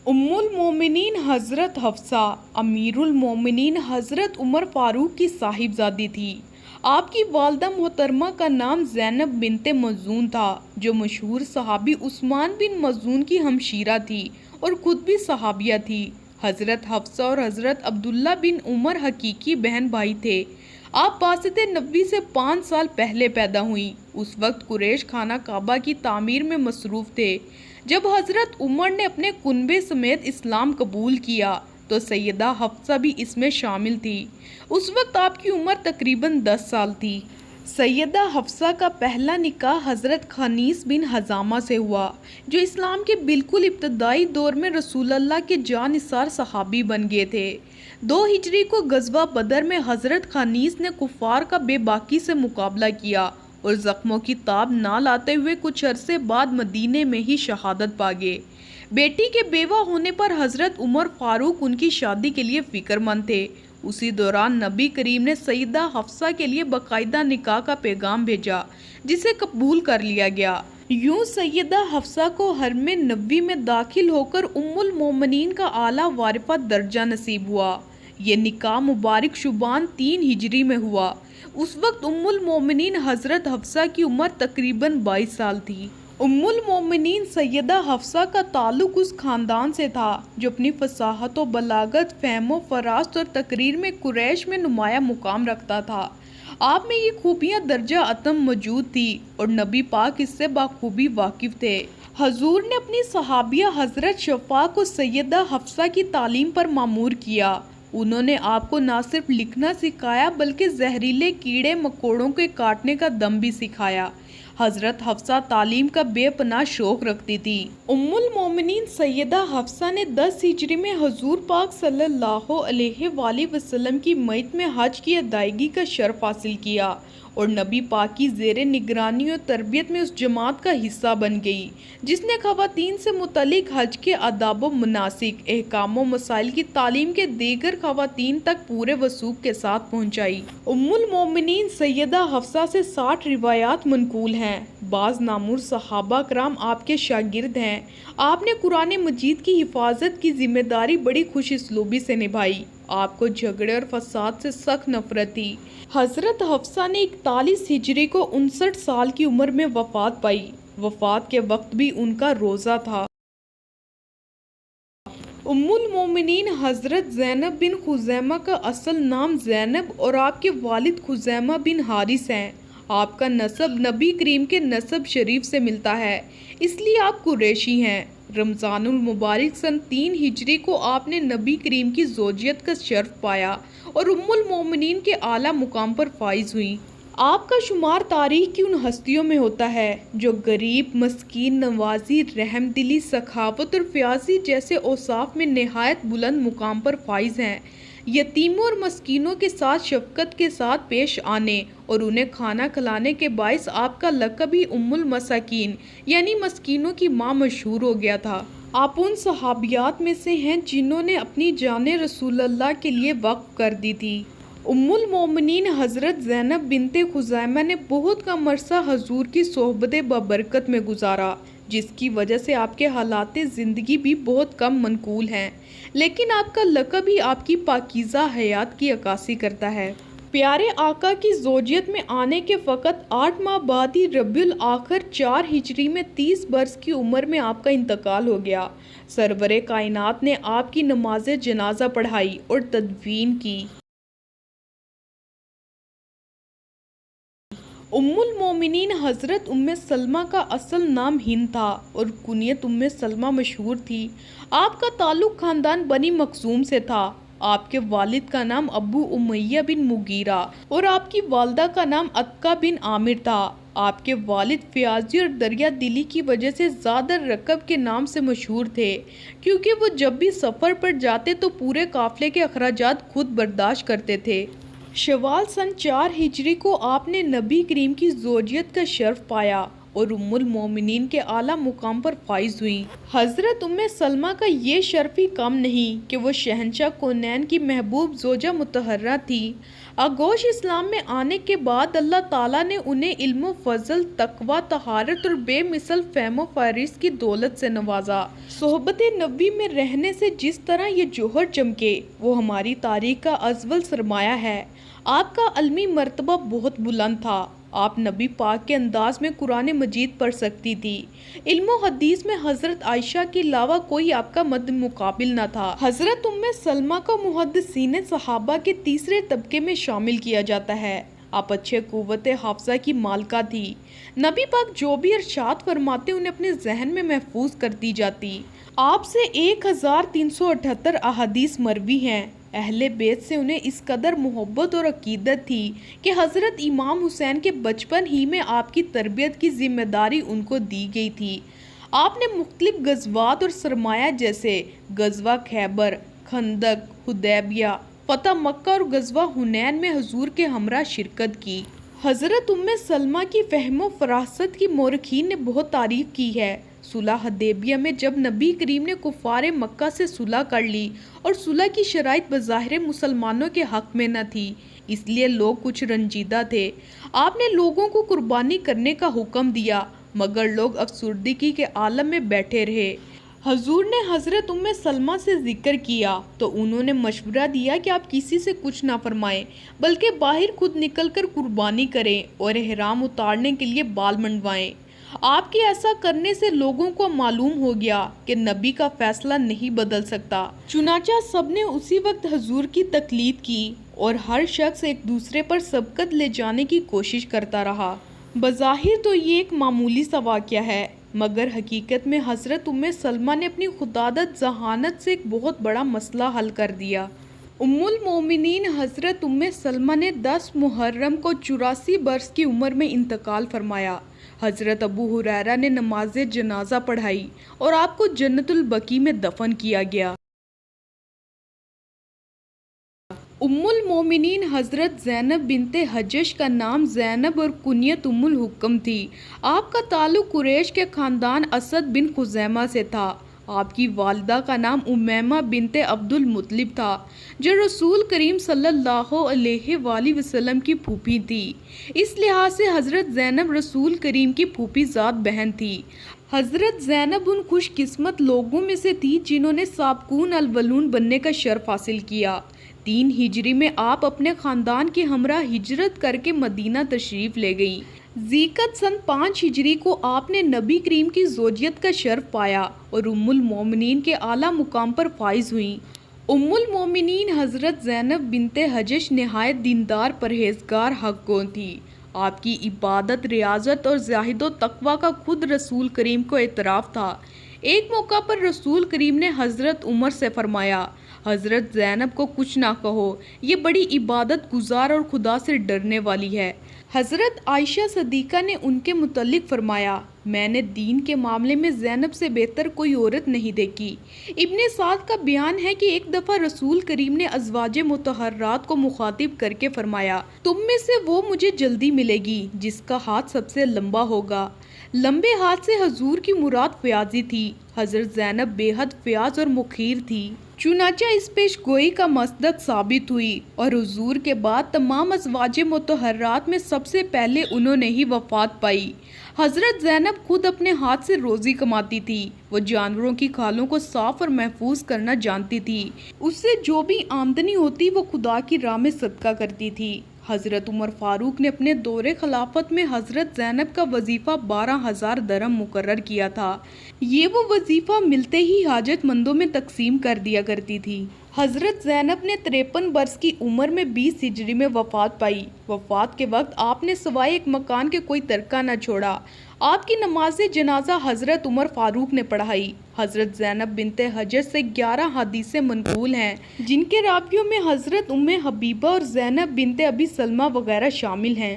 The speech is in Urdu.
ام المومنین حضرت حفصہ امیر المومنین حضرت عمر فاروق کی صاحبزادی تھی۔ آپ کی والدہ محترمہ کا نام زینب بنت مخزوم تھا، جو مشہور صحابی عثمان بن مخزوم کی ہمشیرہ تھی اور خود بھی صحابیہ تھی۔ حضرت حفصہ اور حضرت عبداللہ بن عمر حقیقی بہن بھائی تھے۔ آپ باسط نبوی سے 5 سال پہلے پیدا ہوئیں۔ اس وقت قریش خانہ کعبہ کی تعمیر میں مصروف تھے۔ جب حضرت عمر نے اپنے کنبے سمیت اسلام قبول کیا تو سیدہ حفصہ بھی اس میں شامل تھی۔ اس وقت آپ کی عمر تقریباً 10 سال تھی۔ سیدہ حفصہ کا پہلا نکاح حضرت خنیس بن حزامہ سے ہوا، جو اسلام کے بالکل ابتدائی دور میں رسول اللہ کے جانثار صحابی بن گئے تھے۔ 2 ہجری کو غزوہ بدر میں حضرت خنیس نے کفار کا بے باکی سے مقابلہ کیا اور زخموں کی تاب نہ لاتے ہوئے کچھ عرصے بعد مدینے میں ہی شہادت پا گئے۔ بیٹی کے بیوہ ہونے پر حضرت عمر فاروق ان کی شادی کے لیے فکر مند تھے۔ اسی دوران نبی کریم نے سیدہ حفصہ کے لیے باقاعدہ نکاح کا پیغام بھیجا، جسے قبول کر لیا گیا۔ یوں سیدہ حفصہ کو حرم نبوی میں داخل ہو کر ام المومنین کا اعلیٰ وارثہ درجہ نصیب ہوا۔ یہ نکاح مبارک شعبان 3 ہجری میں ہوا۔ اس وقت ام المومنین حضرت حفصہ کی عمر تقریباً 22 سال تھی۔ ام المومنین سیدہ حفصہ کا تعلق اس خاندان سے تھا جو اپنی فصاحت و بلاغت، فہم و فراست اور تقریر میں قریش میں نمایاں مقام رکھتا تھا۔ آپ میں یہ خوبیاں درجہ اتم موجود تھی اور نبی پاک اس سے بخوبی واقف تھے۔ حضور نے اپنی صحابیہ حضرت شفاء کو سیدہ حفصہ کی تعلیم پر مامور کیا۔ انہوں نے آپ کو نہ صرف لکھنا سکھایا بلکہ زہریلے کیڑے مکوڑوں کے کاٹنے کا دم بھی سکھایا۔ حضرت حفصہ تعلیم کا بے پناہ شوق رکھتی تھی۔ ام المومنین سیدہ حفصہ نے 10 ہجری میں حضور پاک صلی اللہ علیہ وآلہ وسلم کی معیت میں حج کی ادائیگی کا شرف حاصل کیا اور نبی پاک کی زیر نگرانی اور تربیت میں اس جماعت کا حصہ بن گئی جس نے خواتین سے متعلق حج کے آداب و مناسک، احکام و مسائل کی تعلیم کے دیگر خواتین تک پورے وثوق کے ساتھ پہنچائی۔ ام المومنین سیدہ حفصہ سے 60 روایات منقول ہیں۔ بعض نامور صحابہ کرام آپ کے شاگرد ہیں۔ آپ نے قرآن مجید کی حفاظت کی ذمہ داری بڑی خوش اسلوبی سے نبھائی۔ آپ کو جھگڑے اور فساد سے سخت نفرت تھی۔ حضرت حفصہ نے 41 ہجری کو 59 سال کی عمر میں وفات پائی۔ وفات کے وقت بھی ان کا روزہ تھا۔ ام المومنین حضرت زینب بن خزیمہ کا اصل نام زینب اور آپ کے والد خزیمہ بن حارث ہیں۔ آپ کا نسب نبی کریم کے نسب شریف سے ملتا ہے، اس لیے آپ قریشی ہیں۔ رمضان المبارک سن 3 ہجری کو آپ نے نبی کریم کی زوجیت کا شرف پایا اور ام المومنین کے اعلیٰ مقام پر فائز ہوئیں۔ آپ کا شمار تاریخ کی ان ہستیوں میں ہوتا ہے جو غریب، مسکین نوازی، رحم دلی، سخاوت اور فیاضی جیسے اوصاف میں نہایت بلند مقام پر فائز ہیں۔ یتیموں اور مسکینوں کے ساتھ شفقت کے ساتھ پیش آنے اور انہیں کھانا کھلانے کے باعث آپ کا لقب ہی ام المساکین یعنی مسکینوں کی ماں مشہور ہو گیا تھا۔ آپ ان صحابیات میں سے ہیں جنہوں نے اپنی جانیں رسول اللہ کے لیے وقف کر دی تھی۔ ام المومنین حضرت زینب بنت خزیمہ نے بہت کم عرصہ حضور کی صحبت بابرکت میں گزارا، جس کی وجہ سے آپ کے حالات زندگی بھی بہت کم منقول ہیں، لیکن آپ کا لقب ہی آپ کی پاکیزہ حیات کی عکاسی کرتا ہے۔ پیارے آقا کی زوجیت میں آنے کے فقط 8 ماہ بعد ہی ربیع الاخر 4 ہجری میں 30 برس کی عمر میں آپ کا انتقال ہو گیا۔ سرور کائنات نے آپ کی نماز جنازہ پڑھائی اور تدفین کی۔ ام المومنین حضرت ام سلمہ کا اصل نام ہند تھا اور کنیت ام سلمہ مشہور تھی۔ آپ کا تعلق خاندان بنی مخزوم سے تھا۔ آپ کے والد کا نام ابو امیہ بن مغیرہ اور آپ کی والدہ کا نام عتقہ بن عامر تھا۔ آپ کے والد فیاضی اور دریا دلی کی وجہ سے زادر رکب کے نام سے مشہور تھے، کیونکہ وہ جب بھی سفر پر جاتے تو پورے قافلے کے اخراجات خود برداشت کرتے تھے۔ شوال سن 4 ہجری کو آپ نے نبی کریم کی زوجیت کا شرف پایا اور ام المومنین کے اعلیٰ مقام پر فائز ہوئیں۔ حضرت ام سلمہ کا یہ شرف ہی کم نہیں کہ وہ شہنشاہ کونین کی محبوب زوجہ مطہرہ تھی۔ آغوش اسلام میں آنے کے بعد اللہ تعالیٰ نے انہیں علم و فضل، تقوی، طہارت اور بے مثل فہم و فہرست کی دولت سے نوازا۔ صحبت نبی میں رہنے سے جس طرح یہ جوہر چمکے، وہ ہماری تاریخ کا ازول سرمایہ ہے۔ آپ کا علمی مرتبہ بہت بلند تھا۔ آپ نبی پاک کے انداز میں قرآن مجید پڑھ سکتی تھی۔ علم و حدیث میں حضرت عائشہ کے علاوہ کوئی آپ کا مد مقابل نہ تھا۔ حضرت ام سلمہ کو محدثین صحابہ کے تیسرے طبقے میں شامل کیا جاتا ہے۔ آپ اچھے قوت حافظہ کی مالکہ تھی۔ نبی پاک جو بھی ارشاد فرماتے انہیں اپنے ذہن میں محفوظ کرتی جاتی۔ آپ سے 1378 احادیث مروی ہیں۔ اہل بیت سے انہیں اس قدر محبت اور عقیدت تھی کہ حضرت امام حسین کے بچپن ہی میں آپ کی تربیت کی ذمہ داری ان کو دی گئی تھی۔ آپ نے مختلف غزوات اور سرمایہ جیسے غزوہ خیبر، خندق، حدیبیہ، فتح مکہ اور غزوہ حنین میں حضور کے ہمراہ شرکت کی۔ حضرت ام سلمہ کی فہم و فراست کی مورخین نے بہت تعریف کی ہے۔ صلح حدیبیہ میں جب نبی کریم نے کفار مکہ سے صلح کر لی اور صلح کی شرائط بظاہر مسلمانوں کے حق میں نہ تھی، اس لیے لوگ کچھ رنجیدہ تھے۔ آپ نے لوگوں کو قربانی کرنے کا حکم دیا، مگر لوگ افسردگی کے عالم میں بیٹھے رہے۔ حضور نے حضرت ام سلمہ سے ذکر کیا تو انہوں نے مشورہ دیا کہ آپ کسی سے کچھ نہ فرمائیں، بلکہ باہر خود نکل کر قربانی کریں اور احرام اتارنے کے لیے بال منڈوائیں۔ آپ کے ایسا کرنے سے لوگوں کو معلوم ہو گیا کہ نبی کا فیصلہ نہیں بدل سکتا۔ چنانچہ سب نے اسی وقت حضور کی تقلید کی اور ہر شخص ایک دوسرے پر سبقت لے جانے کی کوشش کرتا رہا۔ بظاہر تو یہ ایک معمولی سا واقعہ ہے، مگر حقیقت میں حضرت ام سلمہ نے اپنی خدادت ذہانت سے ایک بہت بڑا مسئلہ حل کر دیا۔ ام المومنین حضرت ام سلمہ نے 10 محرم کو 84 برس کی عمر میں انتقال فرمایا۔ حضرت ابو ہریرہ نے نماز جنازہ پڑھائی اور آپ کو جنت البقیع میں دفن کیا گیا۔ ام المومنین حضرت زینب بنت حجش کا نام زینب اور کنیت ام الحکم تھی۔ آپ کا تعلق قریش کے خاندان اسد بن خزیمہ سے تھا۔ آپ کی والدہ کا نام امیمہ بنت عبد المطلب تھا، جو رسول کریم صلی اللہ علیہ وآلہ وسلم کی پھوپھی تھی۔ اس لحاظ سے حضرت زینب رسول کریم کی پھوپھی ذات بہن تھی۔ حضرت زینب ان خوش قسمت لوگوں میں سے تھی جنہوں نے سابقون الاولون بننے کا شرف حاصل کیا۔ 3 ہجری میں آپ اپنے خاندان کے ہمراہ ہجرت کر کے مدینہ تشریف لے گئیں۔ ذیقعدہ سن 5 ہجری کو آپ نے نبی کریم کی زوجیت کا شرف پایا اور ام المومنین کے اعلیٰ مقام پر فائز ہوئیں۔ ام المومنین حضرت زینب بنت حجش نہایت دیندار، پرہیزگار، حق گو تھی۔ آپ کی عبادت، ریاضت اور زہد و تقوی کا خود رسول کریم کو اعتراف تھا۔ ایک موقع پر رسول کریم نے حضرت عمر سے فرمایا، حضرت زینب کو کچھ نہ کہو، یہ بڑی عبادت گزار اور خدا سے ڈرنے والی ہے۔ حضرت عائشہ صدیقہ نے ان کے متعلق فرمایا، میں نے دین کے معاملے میں زینب سے بہتر کوئی عورت نہیں دیکھی۔ ابن سعد کا بیان ہے کہ ایک دفعہ رسول کریم نے ازواج مطہرات کو مخاطب کر کے فرمایا، تم میں سے وہ مجھے جلدی ملے گی جس کا ہاتھ سب سے لمبا ہوگا۔ لمبے ہاتھ سے حضور کی مراد فیاضی تھی۔ حضرت زینب بے حد فیاض اور مخیر تھی۔ چنانچہ اس پیش گوئی کا مصداق ثابت ہوئی اور حضور کے بعد تمام ازواج مطہرات میں سب سے پہلے انہوں نے ہی وفات پائی۔ حضرت زینب خود اپنے ہاتھ سے روزی کماتی تھی۔ وہ جانوروں کی کھالوں کو صاف اور محفوظ کرنا جانتی تھی۔ اس سے جو بھی آمدنی ہوتی وہ خدا کی راہ میں صدقہ کرتی تھی۔ حضرت عمر فاروق نے اپنے دور خلافت میں حضرت زینب کا وظیفہ 12,000 درہم مقرر کیا تھا۔ یہ وہ وظیفہ ملتے ہی حاجت مندوں میں تقسیم کر دیا کرتی تھی۔ حضرت زینب نے 53 برس کی عمر میں 20 ہجری میں وفات پائی۔ وفات کے وقت آپ نے سوائے ایک مکان کے کوئی ترکہ نہ چھوڑا۔ آپ کی نماز جنازہ حضرت عمر فاروق نے پڑھائی۔ حضرت زینب بنت حجش سے 11 حدیثیں منقول ہیں، جن کے راویوں میں حضرت ام حبیبہ اور زینب بنت ابی سلمہ وغیرہ شامل ہیں۔